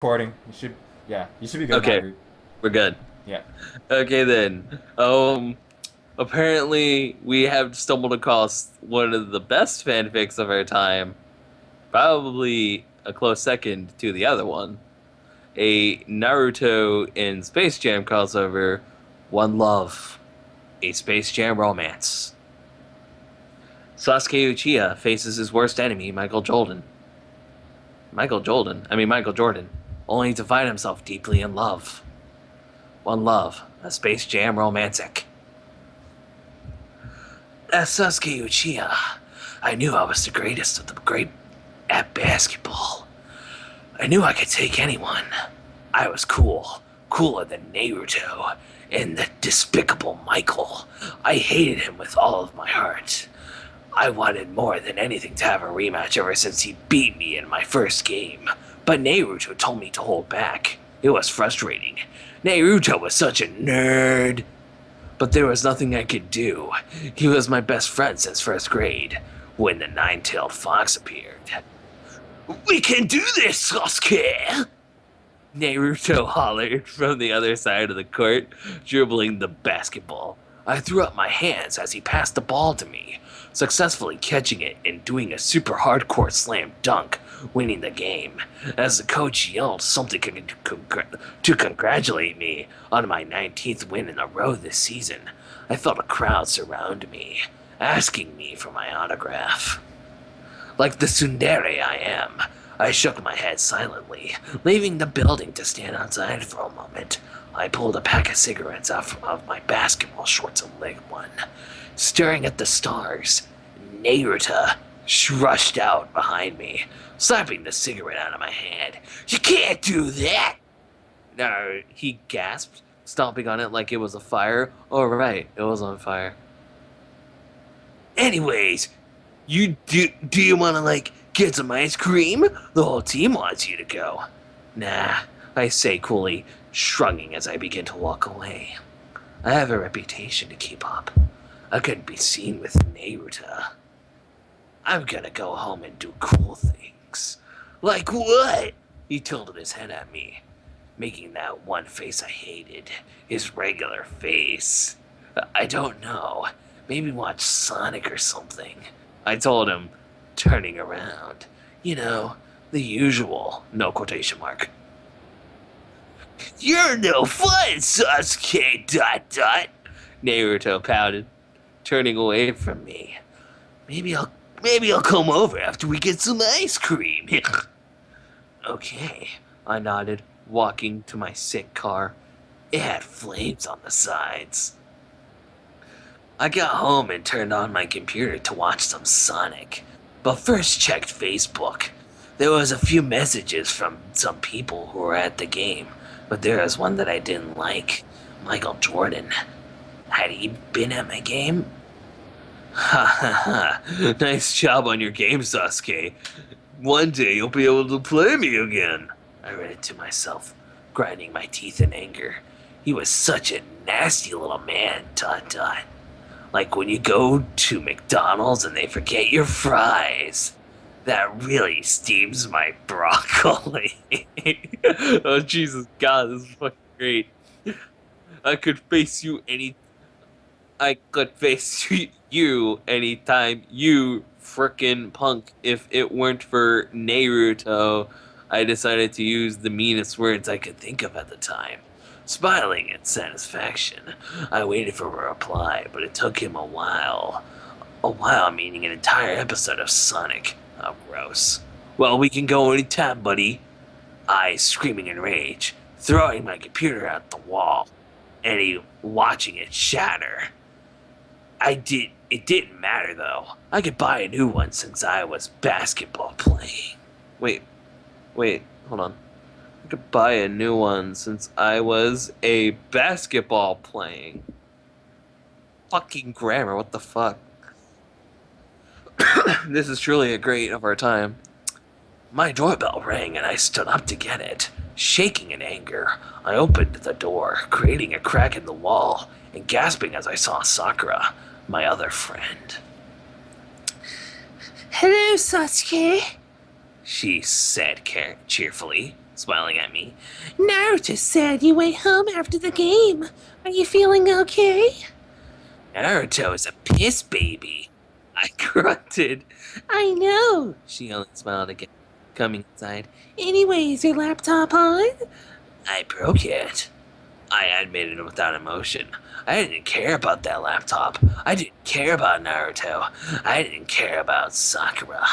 Recording. You should be good now, Okay, dude. we're good. Yeah. Okay then. Apparently we have stumbled across one of the best fanfics of our time, probably a close second to the other one. A Naruto and Space Jam crossover, One Love, a Space Jam romance. Sasuke Uchiha faces his worst enemy, Michael Jordan. Michael Jordan, only to find himself deeply in love. One Love, a Space Jam romantic. As Sasuke Uchiha, I knew I was the greatest of the great at basketball. I knew I could take anyone. I was cool, cooler than Naruto, and the despicable Michael. I hated him with all of my heart. I wanted more than anything to have a rematch ever since he beat me in my first game. But Naruto told me to hold back. It was frustrating. Naruto was such a nerd. But there was nothing I could do. He was my best friend since first grade, when the nine-tailed fox appeared. We can do this, Sasuke! Naruto hollered from the other side of the court, dribbling the basketball. I threw up my hands as he passed the ball to me, successfully catching it and doing a super hardcore slam dunk, winning the game. As the coach yelled something to congratulate me on my 19th win in a row this season, I felt a crowd surround me, asking me for my autograph. Like the tsundere I am, I shook my head silently, leaving the building to stand outside for a moment. I pulled a pack of cigarettes out of my basketball shorts and lit one. Staring at the stars, Naruto rushed out behind me, slapping the cigarette out of my hand. You can't do that! No, he gasped, stomping on it like it was a fire. Oh, right, it was on fire. Anyways, do you want to get some ice cream? The whole team wants you to go. Nah, I say coolly, shrugging as I begin to walk away. I have a reputation to keep up. I couldn't be seen with Naruto. I'm gonna go home and do cool things. Like what? He tilted his head at me, making that one face I hated, his regular face. I don't know. Maybe watch Sonic or something. I told him, turning around. You know, the usual, no quotation mark. You're no fun, Sasuke, dot dot. Naruto pouted, turning away from me. Maybe I'll maybe I'll come over after we get some ice cream. Okay, I nodded, walking to my sick car. It had flames on the sides. I got home and turned on my computer to watch some Sonic, but first checked Facebook. There was a few messages from some people who were at the game, but there was one that I didn't like. Michael Jordan. Had he been at my game? Ha ha ha. Nice job on your game, Sasuke. One day you'll be able to play me again. I read it to myself, grinding my teeth in anger. He was such a nasty little man, dot dot. Like when you go to McDonald's and they forget your fries. That really steams my broccoli. Oh, Jesus God, this is fucking great. I could face you any. I could face you anytime, you frickin' punk. If it weren't for Naruto, I decided to use the meanest words I could think of at the time. Smiling in satisfaction, I waited for a reply, but it took him a while. A while meaning an entire episode of Sonic. How gross. Well, we can go anytime, buddy. I screaming in rage, throwing my computer at the wall, and he watching it shatter. It didn't matter though. I could buy a new one since I was basketball playing. Wait, hold on. I could buy a new one since I was a basketball playing. Fucking grammar, what the fuck? This is truly a great of our time. My doorbell rang and I stood up to get it. Shaking in anger, I opened the door, creating a crack in the wall, and gasping as I saw Sakura, my other friend. Hello, Sasuke, she said cheerfully, smiling at me. Naruto said you went home after the game. Are you feeling okay? Naruto is a piss baby. I grunted. I know, she only smiled again, coming inside. Anyway, is your laptop on? I broke it. I admitted without emotion. I didn't care about that laptop. I didn't care about Naruto. I didn't care about Sakura.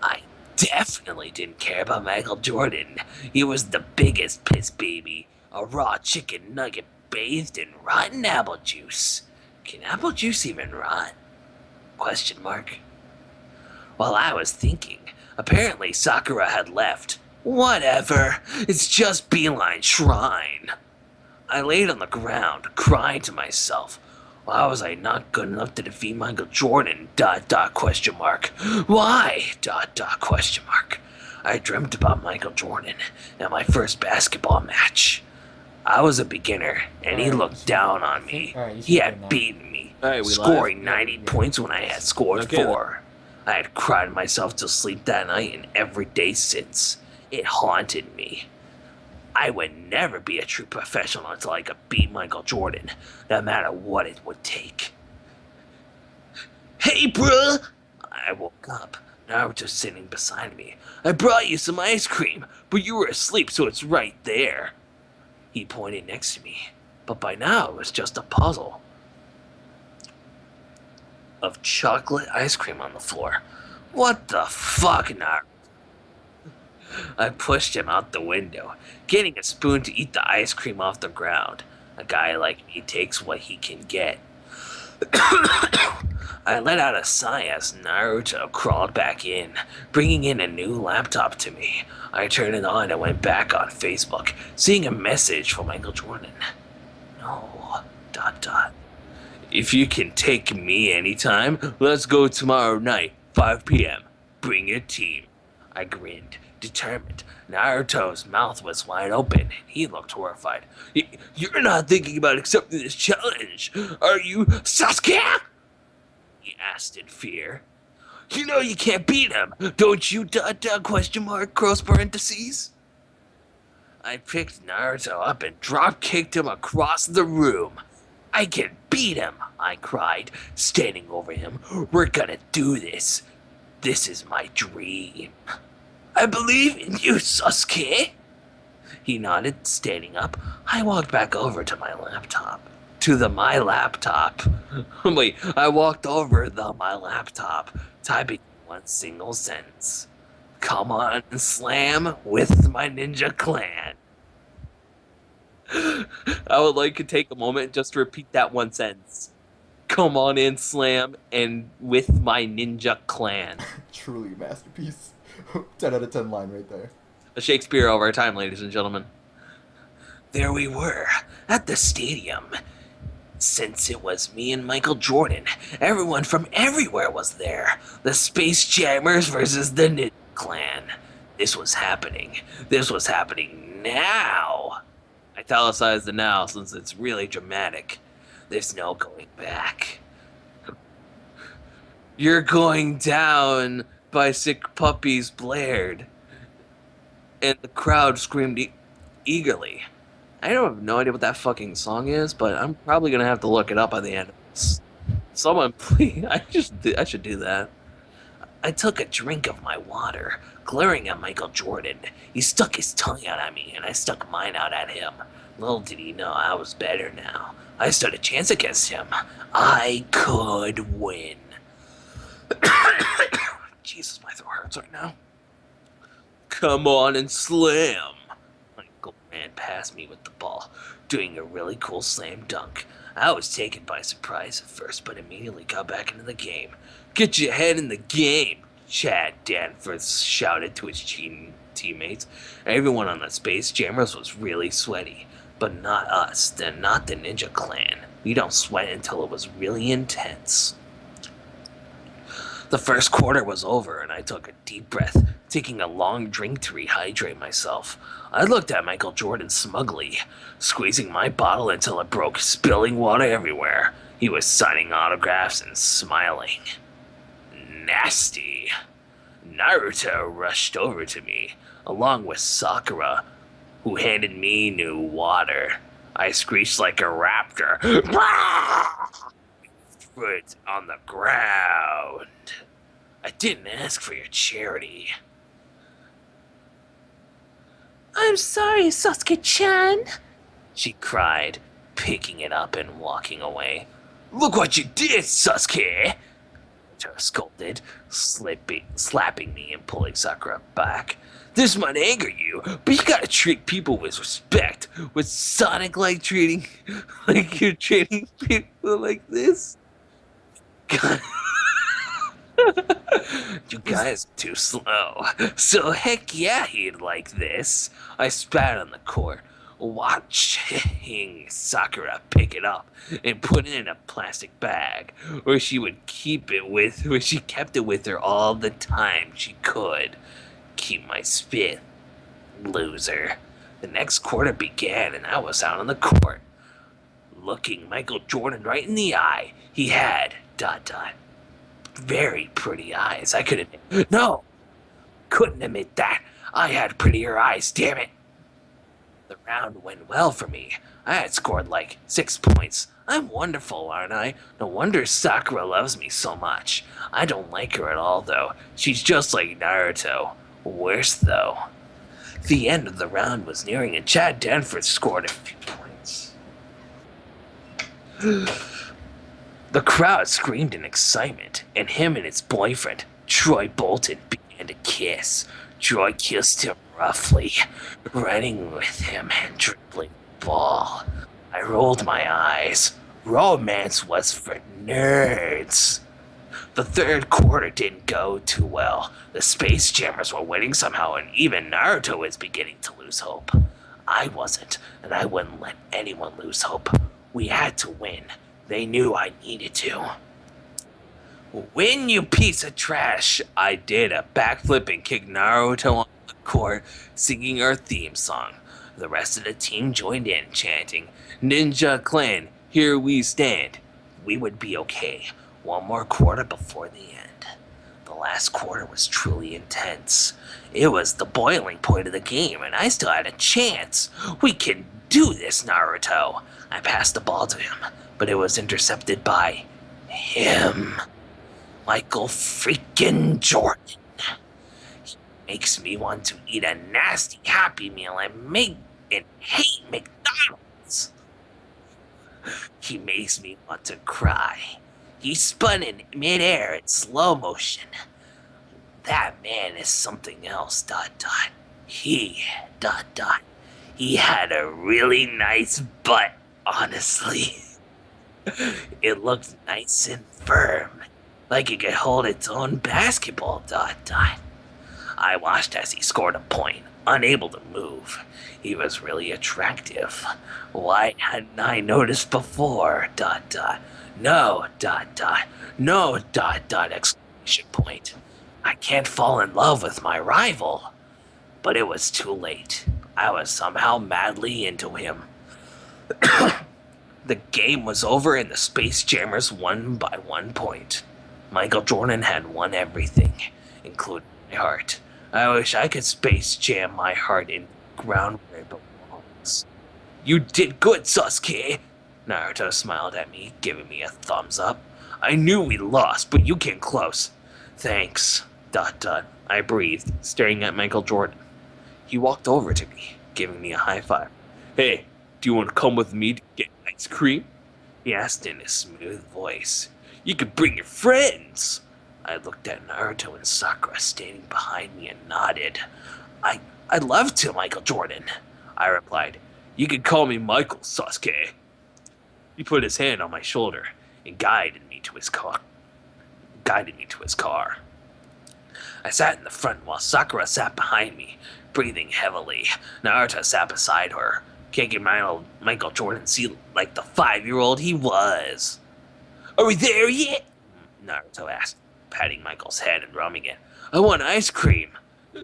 I definitely didn't care about Michael Jordan. He was the biggest piss baby. A raw chicken nugget bathed in rotten apple juice. Can apple juice even rot? Question mark. While I was thinking, apparently Sakura had left. Whatever. It's just Beeline Shrine. I laid on the ground, crying to myself. Why was I not good enough to defeat Michael Jordan? ... question mark. Why? ... question mark. I dreamt about Michael Jordan and my first basketball match. I was a beginner, and he looked down on me. He had beaten me, scoring 90 points when I had scored 4. I had cried myself to sleep that night and every day since. It haunted me. I would never be a true professional until I could beat Michael Jordan, no matter what it would take. Hey, bruh! I woke up. Naruto sitting beside me. I brought you some ice cream, but you were asleep, so it's right there. He pointed next to me, but by now it was just a puzzle of chocolate ice cream on the floor. What the fuck, Naruto? I pushed him out the window, getting a spoon to eat the ice cream off the ground. A guy like me takes what he can get. I let out a sigh as Naruto crawled back in, bringing in a new laptop to me. I turned it on and went back on Facebook, seeing a message from Michael Jordan. No, ... If you can take me anytime, let's go tomorrow night, 5 p.m. Bring your team. I grinned, determined. Naruto's mouth was wide open, and he looked horrified. You're not thinking about accepting this challenge, are you, Sasuke? He asked in fear. You know you can't beat him, don't you, ... question mark, cross parentheses? I picked Naruto up and drop-kicked him across the room. I can beat him, I cried, standing over him. We're gonna do this. This is my dream. I believe in you, Sasuke. He nodded, standing up. I walked back over to my laptop. My laptop. Wait, I walked over my laptop, typing one single sentence. Come on and slam with my ninja clan. I would like to take a moment just to repeat that one sentence. Come on and slam and with my ninja clan. Truly a masterpiece. 10 out of 10 line right there. A Shakespeare of our time, ladies and gentlemen. There we were, at the stadium. Since it was me and Michael Jordan, everyone from everywhere was there. The Space Jammers versus the Ninja Clan. This was happening. This was happening now. Italicize the now since it's really dramatic. There's no going back. You're going down by Sick Puppies blared. And the crowd screamed eagerly. I don't have no idea what that fucking song is, but I'm probably gonna have to look it up at the end of this. Someone please, I should do that. I took a drink of my water, glaring at Michael Jordan. He stuck his tongue out at me, and I stuck mine out at him. Little did he know I was better now. I stood a chance against him. I could win. Jesus, my throat hurts right now. Come on and slam. Michael ran past me with the ball, doing a really cool slam dunk. I was taken by surprise at first, but immediately got back into the game. Get your head in the game, Chad Danvers shouted to his teammates. Everyone on the Space Jammers was really sweaty, but not us, not the Ninja Clan. We don't sweat until it was really intense. The first quarter was over, and I took a deep breath, taking a long drink to rehydrate myself. I looked at Michael Jordan smugly, squeezing my bottle until it broke, spilling water everywhere. He was signing autographs and smiling. Nasty. Naruto rushed over to me, along with Sakura, who handed me new water. I screeched like a raptor. Threw it on the ground. I didn't ask for your charity. I'm sorry, Sasuke-chan, she cried, picking it up and walking away. Look what you did, Sasuke! Naruto scolded, slapping me and pulling Sakura back. This might anger you, but you gotta treat people with respect. With Sonic treating like you're treating people like this? God. You guys are too slow. So heck yeah, he'd like this. I spat on the court, watching Sakura pick it up and put it in a plastic bag, where she kept it with her all the time she could. Keep my spit, loser. The next quarter began and I was out on the court, looking Michael Jordan right in the eye. He had ... very pretty eyes. I could admit. No! Couldn't admit that. I had prettier eyes, damn it. The round went well for me. I had scored 6 points. I'm wonderful, aren't I? No wonder Sakura loves me so much. I don't like her at all, though. She's just like Naruto. Worse, though. The end of the round was nearing and Chad Danforth scored a few points. The crowd screamed in excitement, and him and his boyfriend, Troy Bolton, began to kiss. Troy kissed him roughly, running with him and dribbling the ball. I rolled my eyes. Romance was for nerds. The third quarter didn't go too well. The Space Jammers were winning somehow, and even Naruto was beginning to lose hope. I wasn't, and I wouldn't let anyone lose hope. We had to win. They knew I needed to. Win, you piece of trash! I did a backflip and kicked Naruto on the court, singing our theme song. The rest of the team joined in, chanting, Ninja Clan, here we stand. We would be okay. One more quarter before the end. The last quarter was truly intense. It was the boiling point of the game, and I still had a chance. We can do this, Naruto. I passed the ball to him, but it was intercepted by him. Michael freaking Jordan. He makes me want to eat a nasty Happy Meal and hate McDonald's. He makes me want to cry. He spun in midair in slow motion. That man is something else, ... He ... He had a really nice butt, honestly. It looked nice and firm, like it could hold its own basketball ... I watched as he scored a point, unable to move. He was really attractive. Why hadn't I noticed before? ... No ... No ... exclamation point. I can't fall in love with my rival. But it was too late. I was somehow madly into him. The game was over and the Space Jammers won by 1 point. Michael Jordan had won everything, including my heart. I wish I could Space Jam my heart in the ground where it belongs. You did good, Sasuke! Naruto smiled at me, giving me a thumbs up. I knew we lost, but you came close. Thanks... I breathed, staring at Michael Jordan. He walked over to me, giving me a high five. Hey, do you want to come with me to get ice cream? He asked in his smooth voice. You could bring your friends. I looked at Naruto and Sakura standing behind me and nodded. I'd love to, Michael Jordan, I replied. You could call me Michael, Sasuke. He put his hand on my shoulder and guided me to his car. I sat in the front while Sakura sat behind me, breathing heavily. Naruto sat beside her, kicking Michael Jordan's seat like the 5-year-old he was. Are we there yet? Naruto asked, patting Michael's head and rubbing it. I want ice cream.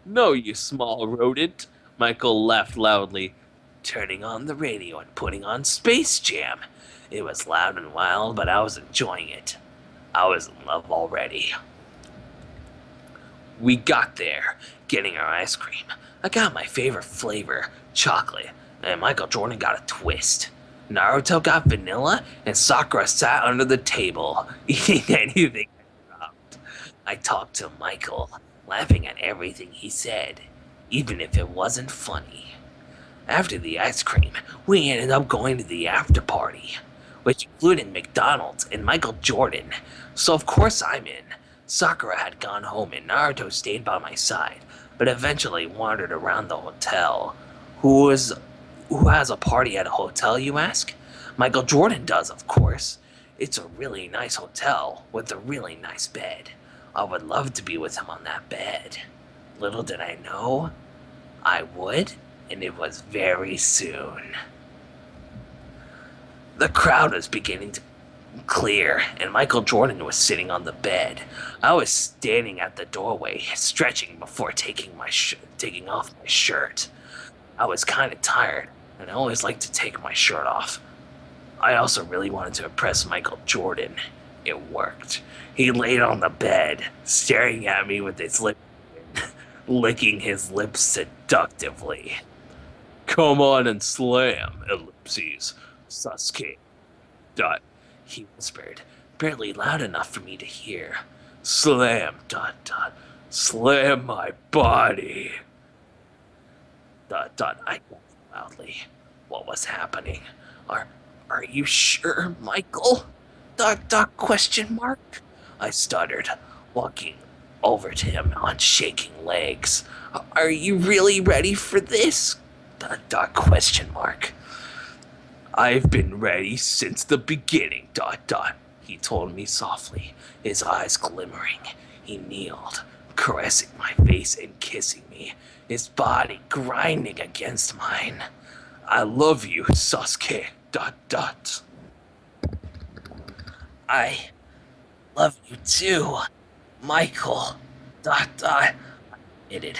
No, you small rodent. Michael laughed loudly, turning on the radio and putting on Space Jam. It was loud and wild, but I was enjoying it. I was in love already. We got there, getting our ice cream. I got my favorite flavor, chocolate, and Michael Jordan got a twist. Naruto got vanilla, and Sakura sat under the table, eating anything I dropped. I talked to Michael, laughing at everything he said, even if it wasn't funny. After the ice cream, we ended up going to the after party, which included McDonald's and Michael Jordan. So of course I'm in. Sakura had gone home and Naruto stayed by my side, but eventually wandered around the hotel. Who has a party at a hotel, you ask? Michael Jordan does, of course. It's a really nice hotel with a really nice bed. I would love to be with him on that bed. Little did I know, I would, and it was very soon. The crowd was beginning to clear, and Michael Jordan was sitting on the bed. I was standing at the doorway, stretching before taking off my shirt. I was kind of tired, and I always like to take my shirt off. I also really wanted to impress Michael Jordan. It worked. He laid on the bed, staring at me with his lip, licking his lips seductively. Come on and slam, ellipses, Sasuke. Dot. He whispered, barely loud enough for me to hear. Slam, dot, dot. Slam my body. Dot, dot. I yelled loudly. What was happening? Are you sure, Michael? Dot, dot, question mark. I stuttered, walking over to him on shaking legs. Are you really ready for this? Dot, dot, question mark. I've been ready since the beginning, dot, dot, he told me softly, his eyes glimmering. He kneeled, caressing my face and kissing me, his body grinding against mine. I love you, Sasuke, dot, dot. I love you too, Michael, dot, dot, I admitted,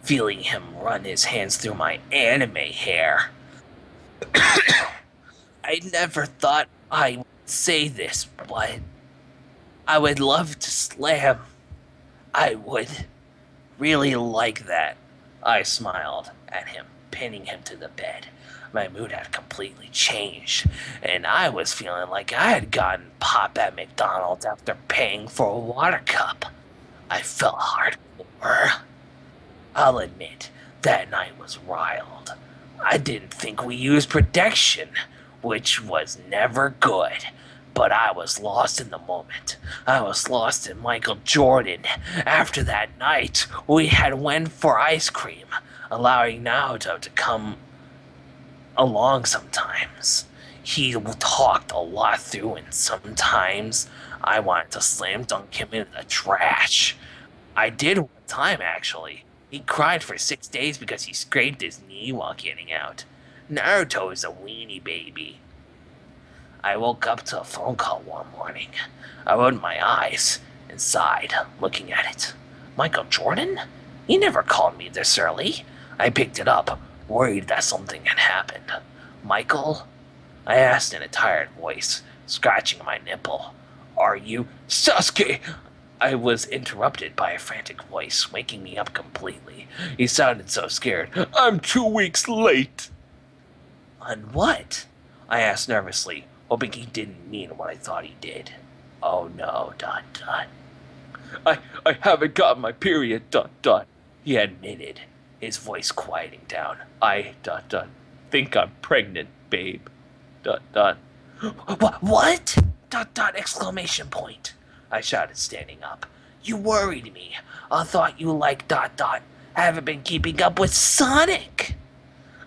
feeling him run his hands through my anime hair. I never thought I would say this, but I would love to slam. I would really like that. I smiled at him, pinning him to the bed. My mood had completely changed, and I was feeling like I had gotten pop at McDonald's after paying for a water cup. I felt hardcore. I'll admit, that night was riled. I didn't think we used protection, which was never good. But I was lost in the moment. I was lost in Michael Jordan. After that night, we had went for ice cream, allowing Naruto to come along sometimes. He talked a lot through, and sometimes I wanted to slam dunk him into the trash. I did one time, actually. He cried for 6 days because he scraped his knee while getting out. Naruto is a weenie baby. I woke up to a phone call one morning. I opened my eyes and sighed, looking at it. Michael Jordan? He never called me this early. I picked it up, worried that something had happened. Michael? I asked in a tired voice, scratching my nipple. Are you Sasuke? I was interrupted by a frantic voice, waking me up completely. He sounded so scared. I'm 2 weeks late. On what? I asked nervously, hoping he didn't mean what I thought he did. Oh no, dot dot. I haven't gotten my period, dot dot. He admitted, his voice quieting down. Dot dot, think I'm pregnant, babe. Dot dot. What? Dot dot, exclamation point. I shouted, standing up. You worried me. I thought you liked dot dot. Haven't been keeping up with Sonic.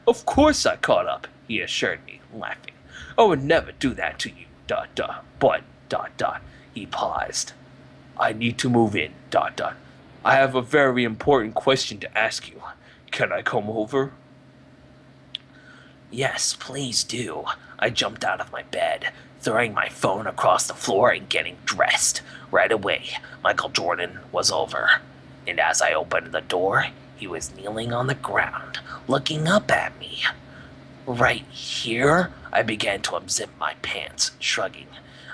Of course I caught up, he assured me, laughing. I would never do that to you, dot dot. But, dot dot, he paused. I need to move in, dot dot. I have a very important question to ask you. Can I come over? Yes, please do. I jumped out of my bed, throwing my phone across the floor and getting dressed. Right away, Michael Jordan was over. And as I opened the door, he was kneeling on the ground, looking up at me. Right here, I began to unzip my pants, shrugging.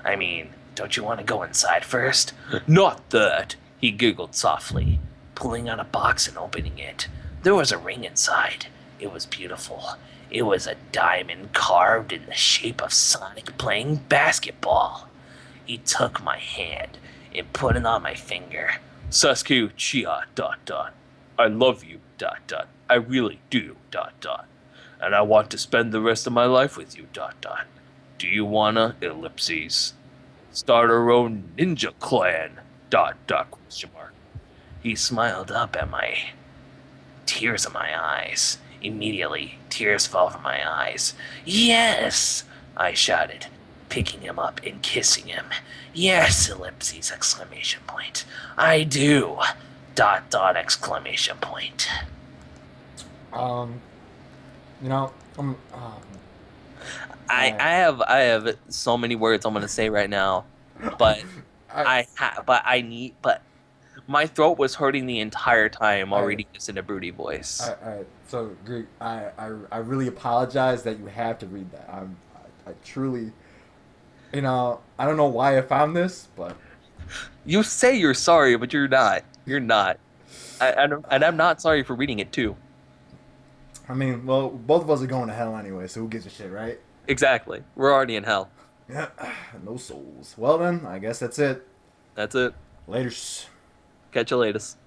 I mean, don't you want to go inside first? Not that, he giggled softly. pulling out a box and opening it. There was a ring inside. It was beautiful. It was a diamond carved in the shape of Sonic playing basketball. He took my hand and put it on my finger. Sasuke Uchiha, ... I love you, ... I really do, ... And I want to spend the rest of my life with you, ... Do you wanna, ellipses, start our own ninja clan, ... question mark. He smiled up at my tears in my eyes. Immediately, tears fell from my eyes. Yes, I shouted, picking him up and kissing him. Yes, ellipses, exclamation point. I do, ... exclamation point. Um, you know, I, I, I have I have so many words I'm gonna say right now, but I, but my throat was hurting the entire time while I, reading this in a broody voice. so Greek, I really apologize that you have to read that. I truly, I don't know why I found this, but You say you're sorry, but you're not. You're not. And I'm not sorry for reading it too. I mean, well, both of us are going to hell anyway, so who gives a shit, right? Exactly. We're already in hell. Yeah, no souls. Well then, I guess that's it. That's it. Laters. Catch you latest.